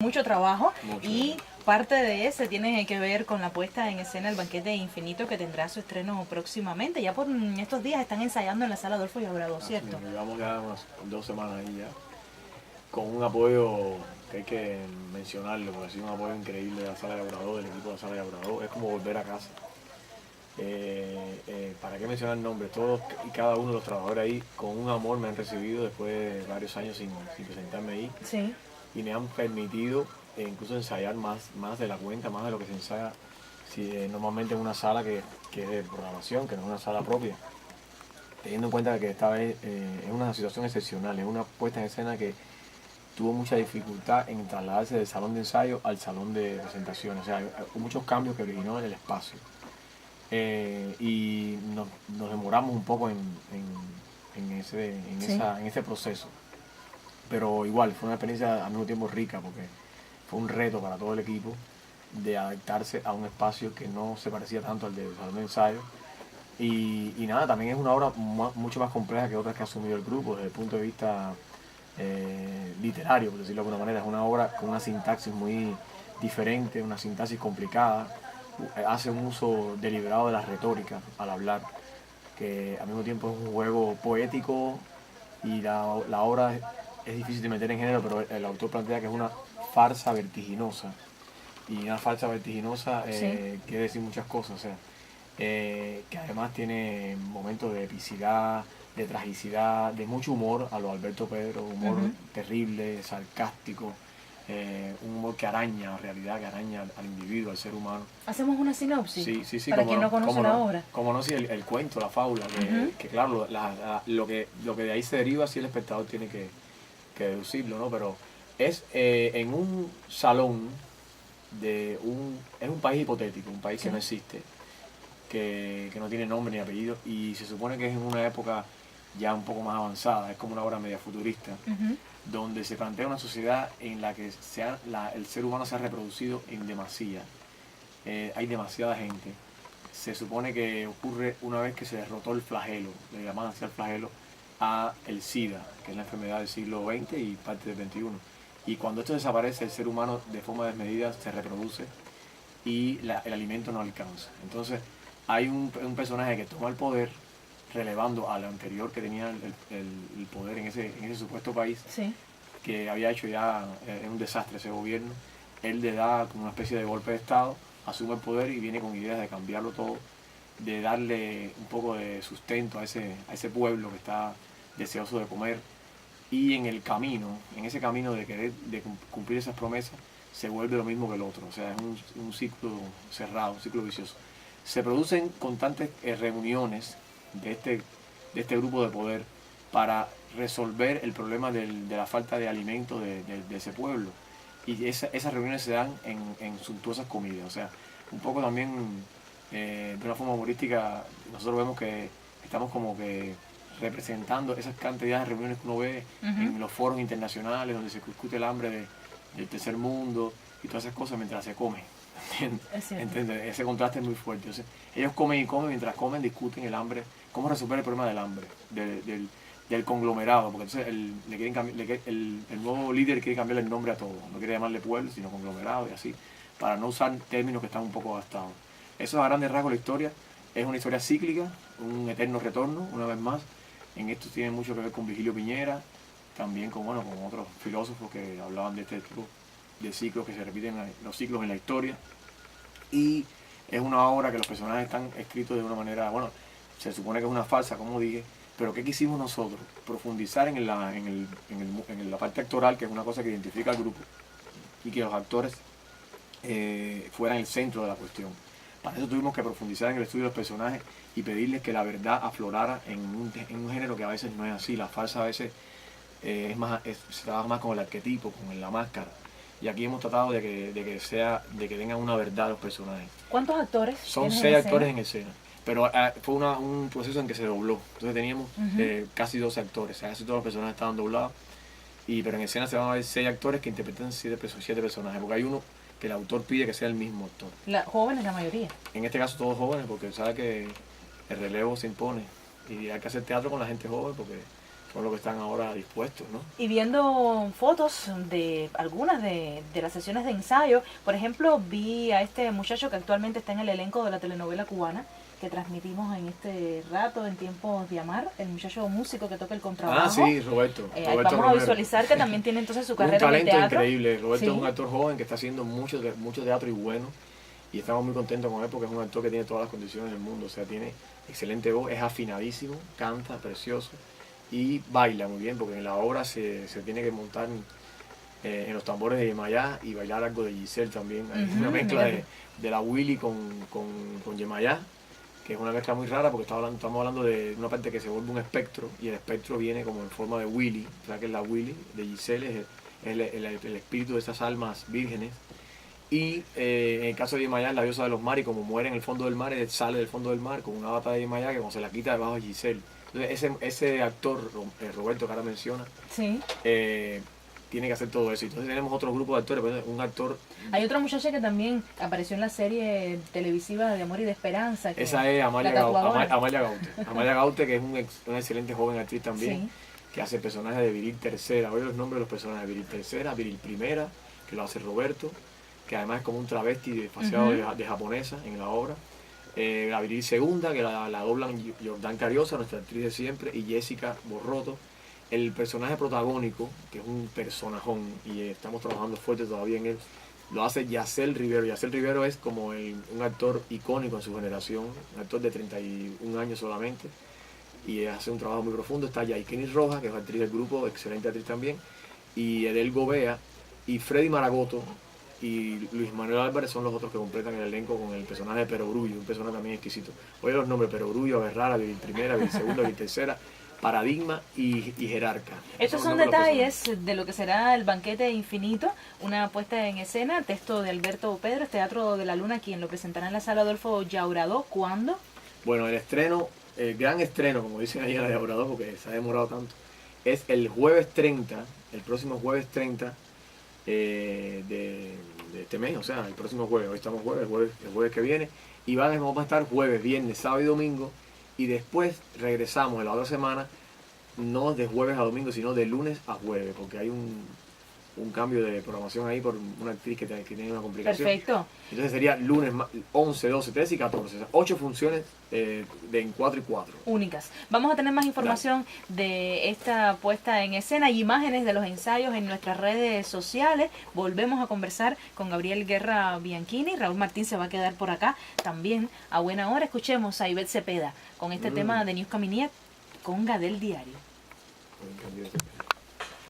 mucho trabajo Mucho. y parte de ese tiene que ver con la puesta en escena El Banquete Infinito, que tendrá su estreno próximamente. Ya por estos días están ensayando en la Sala Adolfo Abrado, ¿cierto? Llevamos ya unas 2 semanas ahí ya, con un apoyo que hay que mencionarlo, porque ha sido un apoyo increíble de la Sala de Abrado, del equipo de la Sala de Abrado. Es como volver a casa. ¿Para qué mencionar nombres? Todos y cada uno de los trabajadores ahí con un amor me han recibido después de varios años sin presentarme ahí. Sí. Y me han permitido incluso ensayar más de la cuenta, más de lo que se ensaya normalmente en una sala que es de programación, que no es una sala propia. Teniendo en cuenta que esta vez es una situación excepcional, es una puesta en escena que tuvo mucha dificultad en trasladarse del salón de ensayo al salón de presentaciones. O sea, hubo muchos cambios que originó en el espacio. Y nos demoramos un poco en ese proceso. Pero igual, fue una experiencia al mismo tiempo rica, porque fue un reto para todo el equipo de adaptarse a un espacio que no se parecía tanto al del salón de ensayo. Y nada, también es una obra mucho más compleja que otras que ha asumido el grupo desde el punto de vista literario, por decirlo de alguna manera. Es una obra con una sintaxis muy diferente, una sintaxis complicada. Hace un uso deliberado de la retórica al hablar, que al mismo tiempo es un juego poético y la obra es difícil de meter en género, pero el autor plantea que es una farsa vertiginosa. Y una farsa vertiginosa quiere decir muchas cosas, o sea, que además tiene momentos de epicidad, de tragicidad, de mucho humor a lo Alberto Pedro, humor terrible, sarcástico, un humor que araña la realidad, que araña al individuo, al ser humano. ¿Hacemos una sinopsis? Sí, Para quien no conoce la obra. Como no, sí, el cuento, la fábula, que claro, lo que de ahí se deriva, sí el espectador tiene que deducirlo, ¿no? Pero es en un salón es un país hipotético, un país que no existe, que no tiene nombre ni apellido, y se supone que es en una época ya un poco más avanzada, es como una obra media futurista, donde se plantea una sociedad en la que el ser humano se ha reproducido en demasía. Hay demasiada gente. Se supone que ocurre una vez que se derrotó el flagelo, le llaman así al flagelo, a el SIDA, que es la enfermedad del siglo XX y parte del XXI. Y cuando esto desaparece, el ser humano de forma desmedida se reproduce y el alimento no alcanza. Entonces hay un personaje que toma el poder, relevando al anterior que tenía el poder en ese supuesto país, que había hecho ya un desastre ese gobierno. Él le da como una especie de golpe de estado, asume el poder y viene con ideas de cambiarlo todo, de darle un poco de sustento a ese pueblo que está deseoso de comer. Y en ese camino de querer cumplir esas promesas, se vuelve lo mismo que el otro. O sea, es un ciclo cerrado, un ciclo vicioso. Se producen constantes reuniones de este grupo de poder para resolver el problema de la falta de alimento de ese pueblo. Y esas reuniones se dan en suntuosas comidas. O sea, un poco también de una forma humorística, nosotros vemos que estamos como que representando esas cantidades de reuniones que uno ve en los foros internacionales donde se discute el hambre del tercer mundo y todas esas cosas mientras se come. ¿Entiendes? Ese contraste es muy fuerte. Entonces, ellos comen y comen, mientras comen discuten el hambre, cómo resolver el problema del hambre, del conglomerado, porque entonces el nuevo líder quiere cambiarle el nombre a todo, no quiere llamarle pueblo, sino conglomerado y así, para no usar términos que están un poco gastados. Eso a grandes rasgos la historia, es una historia cíclica, un eterno retorno, una vez más. En esto tiene mucho que ver con Virgilio Piñera, también con otros filósofos que hablaban de este tipo de ciclos que se repiten, los ciclos en la historia. Y es una obra que los personajes están escritos de una manera, se supone que es una farsa, como dije, pero ¿qué quisimos nosotros? Profundizar en la parte actoral, que es una cosa que identifica al grupo, y que los actores fueran el centro de la cuestión. Para eso tuvimos que profundizar en el estudio de los personajes y pedirles que la verdad aflorara en un género que a veces no es así. La farsa a veces se trabaja más con el arquetipo, con la máscara. Y aquí hemos tratado de que tengan una verdad los personajes. ¿Cuántos actores? Son 6 actores en escena. Pero fue un proceso en que se dobló. Entonces teníamos casi 12 actores. Casi todos los personajes estaban doblados. Pero en escena se van a ver 6 actores que interpretan 7 personajes. Porque hay uno que el autor pide que sea el mismo actor. Jóvenes la mayoría. En este caso todos jóvenes, porque sabe que el relevo se impone. Y hay que hacer teatro con la gente joven, porque son los que están ahora dispuestos, ¿no? Y viendo fotos de algunas de las sesiones de ensayo, por ejemplo, vi a este muchacho que actualmente está en el elenco de la telenovela cubana, que transmitimos en este rato, en Tiempos de Amar, el muchacho músico que toca el contrabajo. Ah, sí, Roberto. Ahí Roberto vamos Romero. a visualizar que también tiene entonces su Un carrera en el talento teatro. increíble. Roberto Sí. es un actor joven que está haciendo mucho teatro y bueno. Y estamos muy contentos con él porque es un actor que tiene todas las condiciones del mundo. O sea, tiene excelente voz, es afinadísimo, canta precioso y baila muy bien porque en la obra se tiene que montar en los tambores de Yemayá y bailar algo de Giselle también. Hay una mezcla de la Willy con Yemayá, que es una mezcla muy rara porque estamos hablando de una parte que se vuelve un espectro y el espectro viene como en forma de Willy, o sea que es la Willy de Giselle, es el espíritu de esas almas vírgenes. Y en el caso de Yemayá es la diosa de los mares y como muere en el fondo del mar, él sale del fondo del mar con una bata de Yemayá que cuando se la quita debajo de Giselle. Entonces ese actor, Roberto, que ahora menciona, Sí. tiene que hacer todo eso. Entonces tenemos otro grupo de actores, pues, un actor... Hay otra muchacha que también apareció en la serie televisiva de Amor y de Esperanza. Que Esa es Amalia la tatuadora. Gaute. Amalia Gaute, que es una excelente joven actriz también, Sí. que hace personajes de Viril Tercera. Oye los nombres de los personajes: Viril Tercera, Viril Primera, que lo hace Roberto, que además es como un travesti disfrazado de japonesa en la obra. La Viril Segunda, que la doblan Jordán Cariosa, nuestra actriz de siempre, y Jessica Borroto. El personaje protagónico, que es un personajón, y estamos trabajando fuerte todavía en él, lo hace Yacel Rivero. Yacel Rivero es como un actor icónico en su generación, un actor de 31 años solamente, y hace un trabajo muy profundo. Está Yaikeni Rojas, que es actriz del grupo, excelente actriz también, y Edel Gobea, y Freddy Maragoto, y Luis Manuel Álvarez son los otros que completan el elenco con el personaje de Perogrullo, un personaje también exquisito. Oye los nombres: Perogrullo, Averrara, Viril Primera, Viril Segunda, Viril Tercera, Paradigma y Jerarca. Estos son detalles de lo que será el Banquete Infinito, una puesta en escena, texto de Alberto Pedro, Teatro de la Luna, quien lo presentará en la sala Adolfo Llauradó. ¿Cuándo? Bueno, el estreno, el gran estreno, como dicen ahí en la Llauradó, porque se ha demorado tanto, es el jueves 30, el próximo jueves 30 de este mes, o sea, el próximo jueves. Hoy estamos el jueves que viene, y vamos a estar jueves, viernes, sábado y domingo. Y después regresamos en la otra semana, no de jueves a domingo, sino de lunes a jueves, porque hay un cambio de programación ahí por una actriz que tiene una complicación. Perfecto. Entonces sería lunes 11, 12, 13 y 14. O sea, 8 funciones en 4 y 4. Únicas. Vamos a tener más información de esta puesta en escena y imágenes de los ensayos en nuestras redes sociales. Volvemos a conversar con Gabriel Guerra Bianchini. Raúl Martín se va a quedar por acá también a buena hora. Escuchemos a Ivette Cepeda con este tema de News Caminiet, Conga del Diario.